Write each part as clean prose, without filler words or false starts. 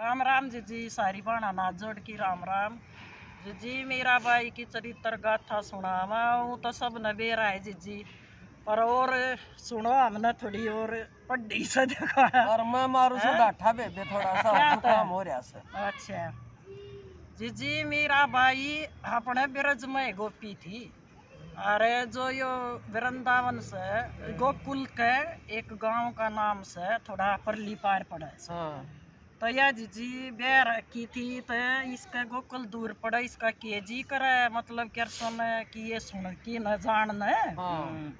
राम राम जी सारी बाणा नाथ जोड़ की राम राम जी। मीरा बाई की चरित्र गाथा सुनावा हूँ तो सब न बेरा है जी पर और सुनो हमने थोड़ी और पढ़ी से देखा और मैं मारू से डाठा बेबे थोड़ा सा जुकाम हो रहा से। अच्छा जी मीरा बाई अपने ब्रज में गोपी थी। अरे जो यो वृंदावन से गोकुल के एक गांव का नाम से थोड़ा परली पार पड़ा है। तो यह जी बेर की थी तो इसका गोकुल दूर पड़ा इसका केजी करे मतलब क्या सुन कि ये सुन की न जानना है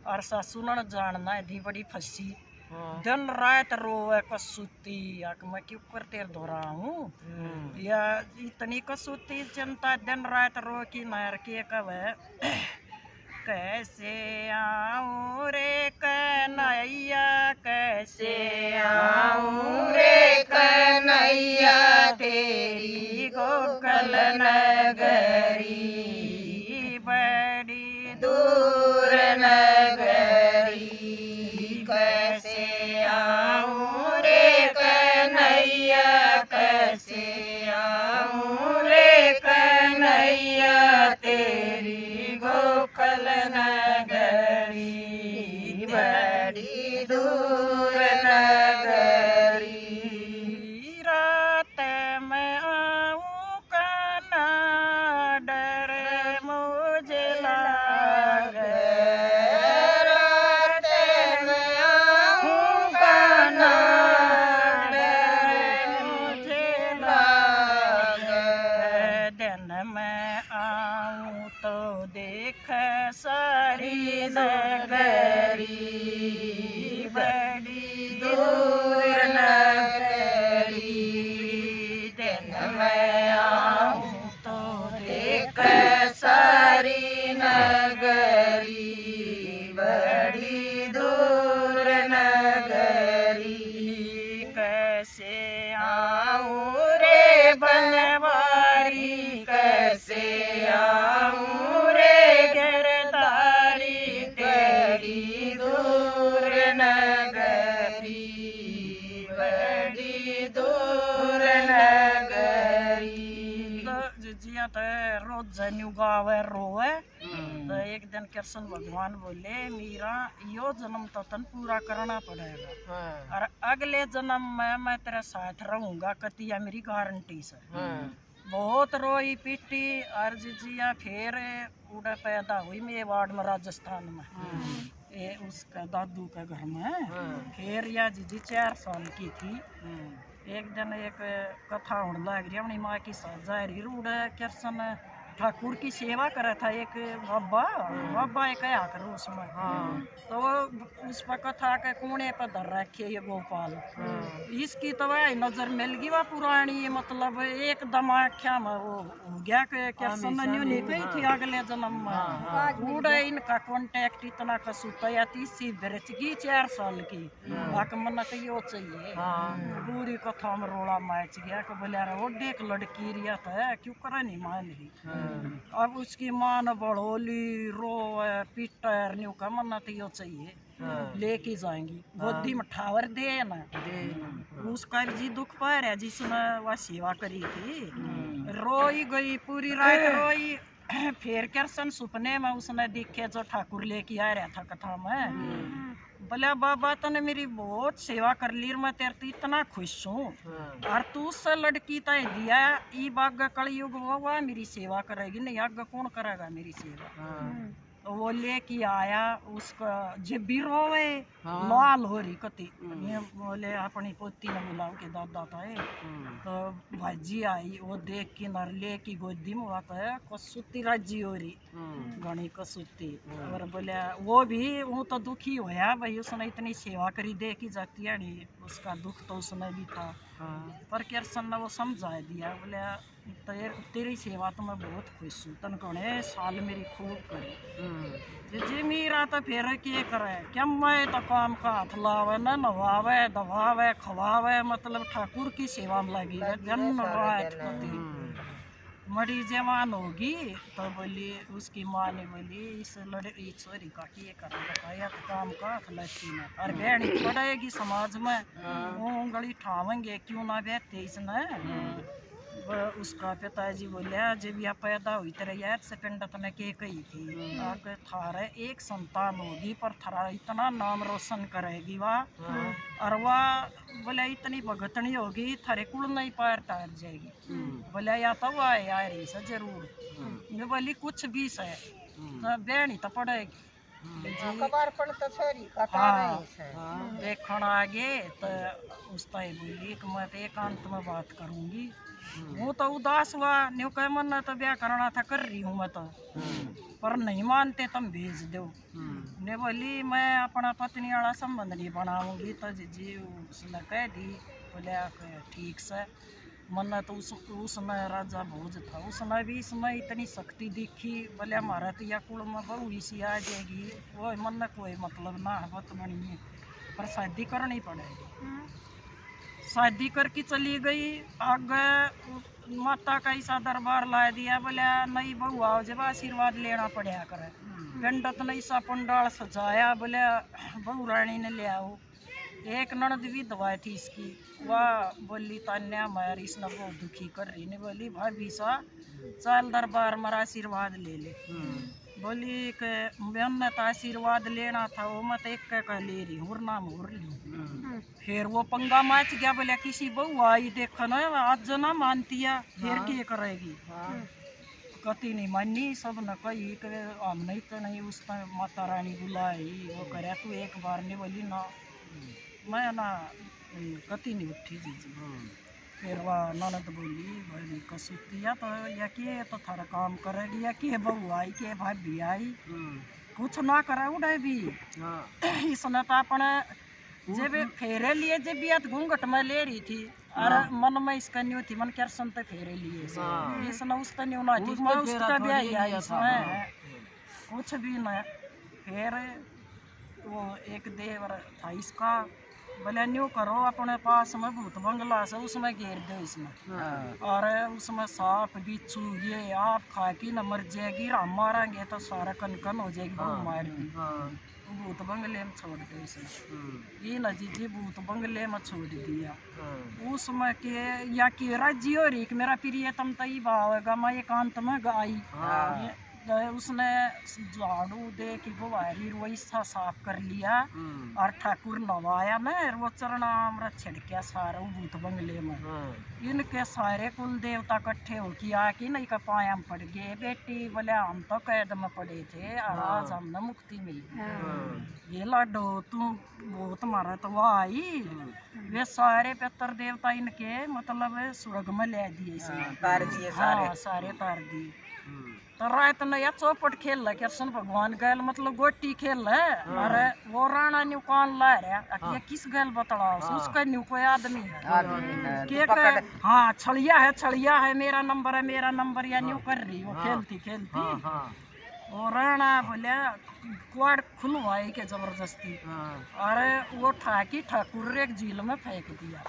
और सा सुनन जानना है धी बड़ी फंसी दिन रात रोवे कसूती मैं क्यों करते दोहरा हूँ या इतनी कसूती चिंता दिन रात रो की नर के कब कैसे आऊं रे कन्हैया कैसे आऊं रे कन्हैया तेरी गोकुल नगरी बड़ी दूर नगरी कैसे आऊं रे कन्हैया कैसे आऊं रे कन्हैया तेरी गोकुल नगरी बड़ी दूर नगरी रात में आऊं काना डर मुझे लागे रात में आऊं काना डर मुझे लागे दिन में आऊं तो देख सारी नगरी बड़ी दूर नगरी दिन में आऊं तो देख सारी नगरी बड़ी दूर नगरी कैसे आऊं रे बनवारी कैसे आऊं रे गिरधारी तेरी दूर नगरी बड़ी दूर नगरी। जिया तो रोज जन्यू गावे रोवे तो एक दिन कृष्ण भगवान बोले मीरा यो जन्म तो तन पूरा करना पड़ेगा और अगले जन्म में मैं तेरे साथ रहूंगा कतिया मेरी गारंटी से। बहुत रोई पीटी और जिया फिर उड़ा पैदा हुई मेवाड़ में राजस्थान में ये उसका दादू के घर में फिर या जी 4 साल की थी। एक दिन एक कथा होने लग रही अपनी माँ की साथ जा रही रूढ़ कृष्ण ठाकुर की सेवा करे था एक बाबा एक आया करो उसमें तो उस पर कथा के कोने पर धर रखे ये गोपाल इसकी तो वह नजर मिल गई वह पुरानी मतलब एकदम आख्या में वो हो गया कि कृष्ण नहीं गई थी अगले जन्म में बूढ़े इनका कांटेक्ट इतना कसूता या तीसरी बरस की 4 साल की मन तो यो चाहिए पूरी कथा में रोड़ा मैच गया कि बोले वो देख लड़की रिया था क्यों करे नहीं मान रही। अब उसकी माँ न बढ़ोली रो पीटर न्यू का मन तो यो चाहिए लेके जाएंगी गोदी में ठावर दे ना उसका जी दुख पा रहा जिसने वह सेवा करी थी रोई गई पूरी रात रोई। फिर कृष्ण सपने में उसने दिखे जो ठाकुर लेके आ रहा था कथा में बोले बाबा तने मेरी बहुत सेवा कर ली मैं तेरे तो इतना खुश हूँ और तू उससे लड़की तय दिया ई बाग कलयुग वो मेरी सेवा करेगी नहीं आगे कौन करेगा मेरी सेवा। तो वो लेके आया उसका जब भी रोवे लाल हो रही कति बोले अपनी पोती ने बुलाओ के दादा था तो भाजी आई वो देख के नर ले की गोदी में आता है कसूती राजी हो रही घनी कसूती और बोले वो भी वो तो दुखी होया भाई उसने इतनी सेवा करी देखी जाती है नहीं उसका दुख तो उसने भी था पर कृष्ण ने वो समझा दिया बोले तेरी सेवा तो मैं बहुत खुश हूँ तन कोने साल मेरी खूब करे जी मीरा तो फिर के करे क्या मैं तो काम का हाथ लावे न नवावे दवावे खवावे मतलब ठाकुर की सेवा में लगी है दिन रात मरी जवान होगी तो बोली उसकी माँ ने बोली इस छोरी का ये कर बताया तो काम का खलती ना और बहनी पड़ेगी समाज में वो उंगली ठावेंगे क्यों ना बैठते इसने उसका पिताजी बोलिया जब यह पैदा हुई तेरे यार सेकंड तने के कही थी आके थारे एक संतान होगी पर थारा इतना नाम रोशन करेगी वाह और वाह बोले इतनी भगतनी होगी थारे कुल नहीं पार टार जाएगी बोले या तो वाह यार इसे जरूर मैं बोली कुछ भी से तो बहनी तो पड़ेगी देखण आगे तो उस बोली कि मैं तो एकांत में बात करूंगी वो तो उदास हुआ न्यू कह मन तो ब्याह करना था कर रही हूँ मैं तो पर नहीं मानते तुम भेज दो ने बोली मैं अपना पत्नी वाला संबंध नहीं बनाऊंगी तो जी उसने कह दी बोले ठीक से मन तो उसमें राजा भोज था उसने भी इसमें इतनी शक्ति दिखी बोले हमारा तो या कुल में बहू इसी आ जाएगी वो मन कोई मतलब ना है बत बनी पर शादी करनी पड़ेगी शादी करके चली गई आगे माता का ऐसा दरबार ला दिया बोले नई बहू आओ जब आशीर्वाद लेना पड़ा करे गंडत ने ऐसा पंडाल सजाया बोले बहू रानी ने ले आओ एक ननद विधवा थी इसकी वह बोली तान्या मार इसने बहुत दुखी कर रही ने बोली भाभी सा चल दरबार मेरा आशीर्वाद ले ले बोली कि मैंने तो आशीर्वाद लेना था वो मत एक का ले रही हूँ नाम हो रही हूँ फिर वो पंगा मच गया बोले किसी बहू आई देखो ना आज ना मानती है फिर क्या करेगी कति नहीं मानी सब न कही कि हम नहीं तो नहीं उस माता रानी बुलाई वो करे तू एक बार नहीं बोली ना मैं ना कति नहीं उठी जी फिर वह ननद बोली भाई कसुतिया तो या कि तो थारा काम करेगी या कि बहू आई के भाभी आई कुछ ना करे उड़े भी इसने तो अपने जब फेरे लिए जब भी घूंघट में ले रही थी और मन में इसका न्यू थी मन क्या सुनते फेरे लिए इसने उसका न्यू ना थी मैं उसका भी आई इसमें कुछ भी ना फिर वो एक देवर था इसका बोले न्यू करो अपने पास में भूत बंगला से उसमें घेर दो इसमें और उसमें सांप बिच्छू ये आप खा के न मर जाएगी हम मारेंगे तो सारा कनकन हो जाएगी बहुत मार दी भूत बंगले में छोड़ दो इसमें ये न जी भूत बंगले में छोड़ दिया उसमें के या कि राजी हो रही कि मेरा प्रियतम तो ही भावेगा मैं एकांत में गाई उसने झाड़ू दे कि बुवारी वैसा साफ कर लिया और ठाकुर नवाया ना वो चरणाम छिड़किया सारा भूत बंगले में इनके सारे कुल देवता इकट्ठे होके आके नहीं का पाया पड़ गए बेटी बोले हम तो कैद में पड़े थे और आज हमने मुक्ति मिली ये लाडो तू वो तुम्हारा तो वो आई वे सारे पितर देवता इनके मतलब स्वर्ग में ले दिए हाँ सारे तार दिए तो रात ने या चौपट खेल रहा कृष्ण भगवान गैल मतलब गोटी खेल रहा है अरे वो राणा न्यू कौन ला रहा ये किस गैल बतलाओ उसका न्यू कोई आदमी है के हाँ छड़िया है मेरा नंबर या न्यू कर रही वो खेलती और राणा बोले क्वाड खुलवाई के जबरदस्ती अरे वो ठाकुर एक झील में फेंक दिया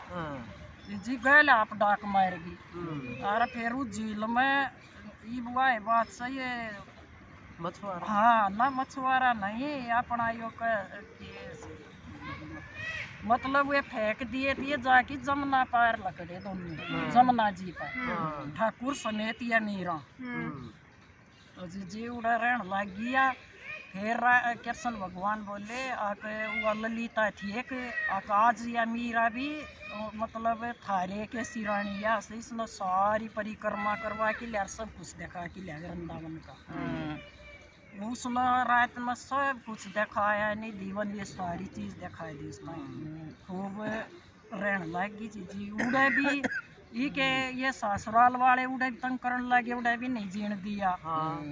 जी गैल आप डाक मारेगी अरे फिर उस झील में ये बुआ है बात सही है मछुआरा हाँ ना मछुआरा नहीं अपना यो मतलब वे फेंक दिए थे जाके जमुना पार लकड़े दोनों जमुना जी पर ठाकुर समेत या मीरा जी उड़ा रहन लग गया फिर कृष्ण भगवान बोले आके वो ललिता थी एक आज या मीरा भी मतलब थारे के सिरानिया से इसने सारी परिक्रमा करवा के लिया सब कुछ देखा के लिया वृंदावन का उसने रात में सब कुछ दिखाया नहीं दीवन ये सारी चीज दिखाई दी उसमें खूब रहन लगी जी उड़े भी ये के ये ससुराल वाले उड़े भी तंग करने लगे उड़े भी नहीं जीण दिया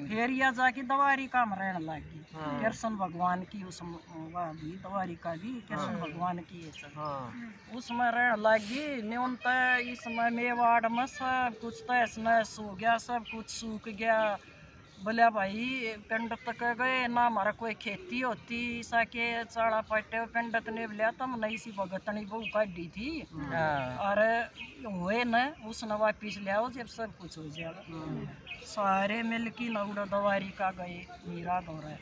फिर यह जाके दवारी का में रहने लगी कृष्ण भगवान की उस भी दवारी का भी कृष्ण भगवान की उसमें रहने लगी न्यूनतः इसमें मेवाड़ में सब कुछ तहस नहस हो गया सब कुछ सूख गया बोलिया भाई पिंड तक गए ना, हमारा कोई खेती होती साके चाड़ा पाटे पिंडत ने बोलिया तुम नई सी भगतनी बहू काटी थी और हुए न उसने वापिस ले आओ जब सब कुछ हो जाएगा। सारे मिल की नौड़ा दवारी का गए मीरा दौरा।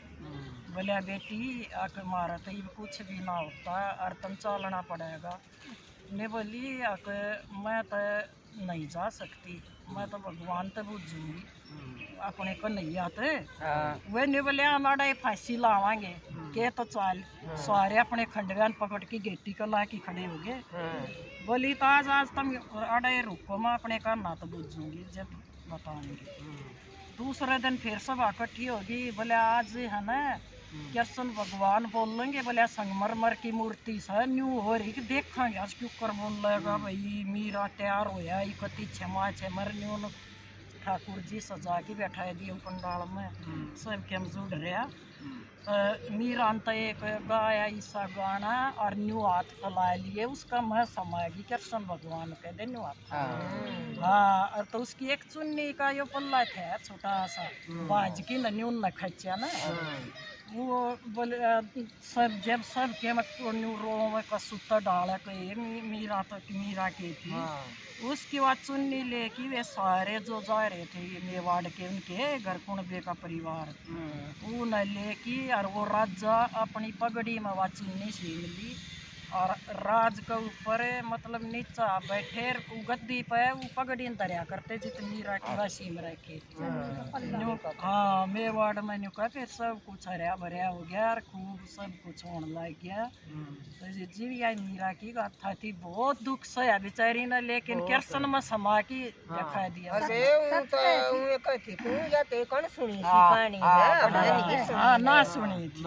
बोलिया बेटी आके मारा तो ये कुछ भी ना होता और तुम चलना पड़ेगा। मैं बोली आके मैं तो नहीं जा सकती, मैं तो भगवान तो बुझूंगी अपने को नहीं आते। वे नहीं बोले हमारा ये फांसी लावांगे के तो चाल सारे अपने खंडवान पकड़ के गेटी को ला के खड़े हो गए। बोली तो आज तुम अड़े रुको मैं अपने का ना तो बुझूंगी जब बताऊंगी। दूसरे दिन फिर सब इकट्ठी होगी। बोले आज है ना कृष्ण भगवान बोलेंगे। बोले संगमरमर की मूर्ति से न्यू हो रही कि देखेंगे आज क्यों कर बोल लेगा भाई मीरा तैयार होया इकती क्षमा मर न्यू ठाकुर जी सजा के बैठा दिए पंडाल में सब के हम जुड़ रहा। मीरा अंत एक गाया ईसा गाना और न्यू हाथ फैला लिए उसका मैं समाएगी कृष्ण भगवान के दिन हाथ। हाँ तो उसकी एक चुन्नी का यो पल्ला था छोटा सा बाज की न्यू न खच्चा ना वो बोले सब जब सब के न्यू रो में कसूता डाला के मीरा तो मीरा की थी। उसके बाद चुन्नी लेके वे सारे जो जा रहे थे मेवाड़ के उनके घर कुणबे का परिवार वो न लेके और वो राजा अपनी पगड़ी में वह चुन्नी छीन ली और राज के ऊपर मतलब नीचा बैठे गद्दी पे वो पगड़ी दरिया करते जितनी राखी वासी में रखे। हाँ मेवाड़ में न्यू का फिर सब कुछ हरिया भरिया हो गया और खूब सब कुछ होने लग गया। तो जीविया मीरा की गाथा थी बहुत दुख से है बेचारी ने लेकिन कृष्ण में समा की दिखा दिया। हाँ ना सुनी थी।